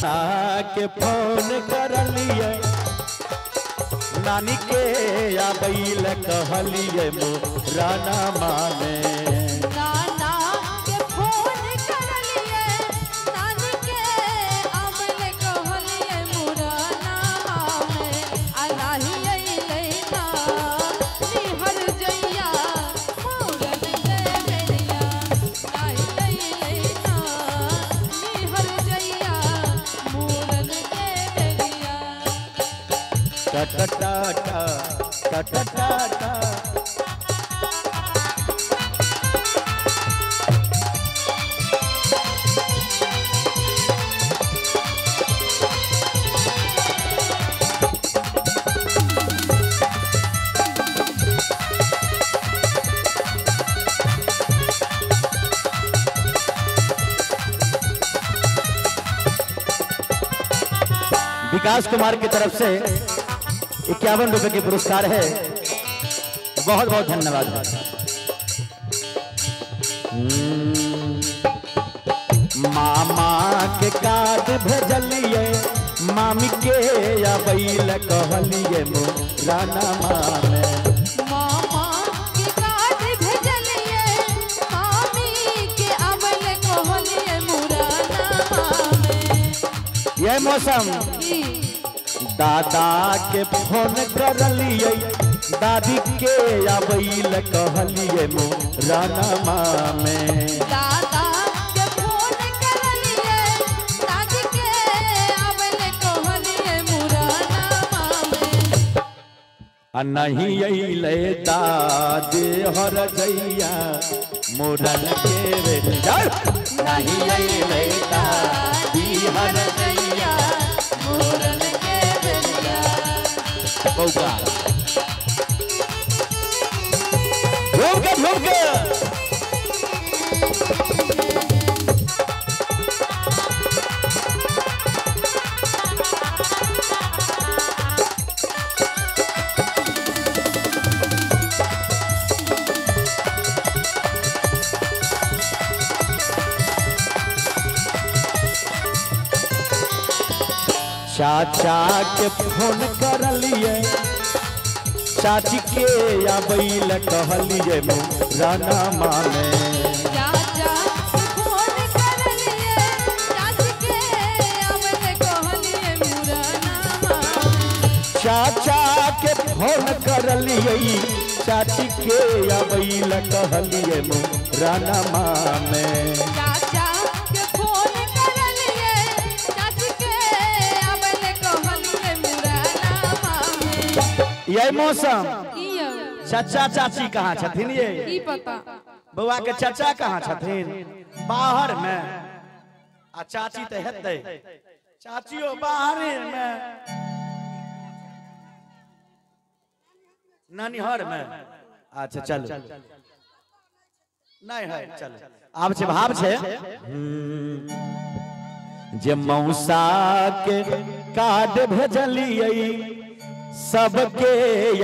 के फोन कर लिए नानी के आबैल कहलिए मोरा ना माने नाना के फोन कर लिए नानी के आबैल कहलिए मोरा ना माने अलाही लेना निहर जइया मोरन के बेरिया अलाही लेना निहर जइया मोरन के बेरिया टाटा विकास कुमार की तरफ से 51 रुपए के पुरस्कार है। बहुत बहुत धन्यवाद। मामा के कार्ड भेजलिए मामी के आबैल कहलिए मोरा ना माने मामा के कार्ड भेजलिए मामी के आबैल कहलिए मोरा ना माने यह मौसम दादा के फोन कर लिए दादी के आबैल कहलिए मोरा ना माने दादा के फोन कर लिए दादी के आबैल कहलिए मोरा ना माने नहीं अइले दादे हर जइया मोरन के बेरिया नहीं अइले दादी हर जइया मोरन के बेरिया बौका भूख चाचा के फोन कर लिए चाची के आबैल कहलिए मोरा ना माने चाचा फोन कर लिए चाची के आबैल कहलिए मोरा ना माने चाचा के फोन कर लिए चाची के आबैल कहलिए मोरा ना माने चाचा के फोन कर लिए चाची के आबैल कहलिए मोरा ना माने यह मौसम कियो चाचा चाची कहाँ छथिन ये की पता बउआ के चाचा कहाँ छथिन बाहर में आ चाची तो हेतै चाचियो बाहर में नानीहर में अच्छा चलो नहीं है चलो आब छे भाव छे जे मौसा के कार्ड भेजलिए सबके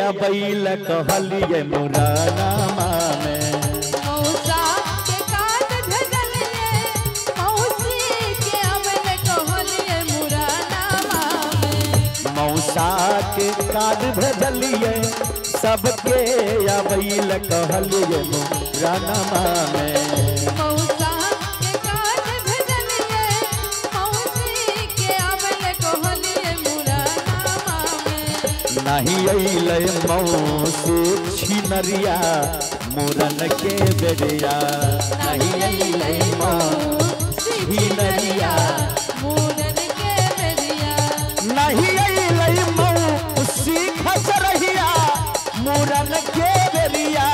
आबैल कहलिए मोरा ना माने मौसा के कार्ड भेजलिए मौसी के आबैल कहलिए मोरा ना माने मौसा के कार्ड भेजलिए सबके आबैल कहलिए मोरा ना माने मौसा के कार्ड भेजलिए मौसी के आबैल कहलिए मोरा ना माने नहीं अइले मौसी छिनरिया मोरन के बेरिया नहीं अइले मौसी छिनरिया मोरन के बेरिया नहीं अइले मौसी खसरहिया मोरन के बेरिया